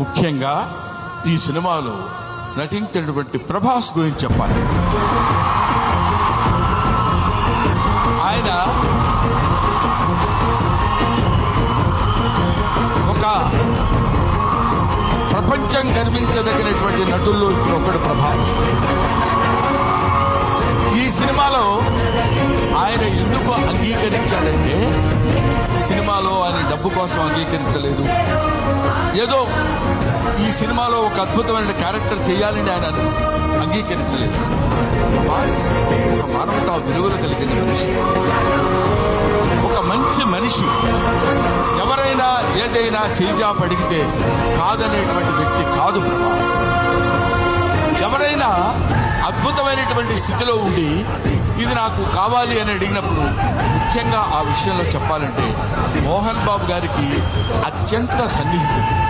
ముఖ్యంగా ఈ సినిమాలో నటించినటువంటి ప్రభాస్ గురించి చెప్పాలి. ఆయన ఒక ప్రపంచం గర్వించదగినటువంటి నటుల్లో ఒకడు ప్రభాస్. ఈ సినిమాలో ఆయన ఎందుకు అంగీకరించాడంటే, సినిమాలో ఆయన డబ్బు కోసం అంగీకరించలేదు. ఏదో ఈ సినిమాలో ఒక అద్భుతమైన క్యారెక్టర్ చేయాలని ఆయన అంగీకరించలేదు. ప్రభాస్ ఒక మానవతా విలువలు కలిగిన మనిషి, ఒక మంచి మనిషి. ఎవరైనా ఏదైనా చేజాపు అడిగితే కాదనేటువంటి వ్యక్తి కాదు ప్రభాస్. ఎవరైనా అద్భుతమైనటువంటి స్థితిలో ఉండి ఇది నాకు కావాలి అని అడిగినప్పుడు, ముఖ్యంగా ఆ విషయంలో చెప్పాలంటే మోహన్ బాబు గారికి అత్యంత సన్నిహితుడు.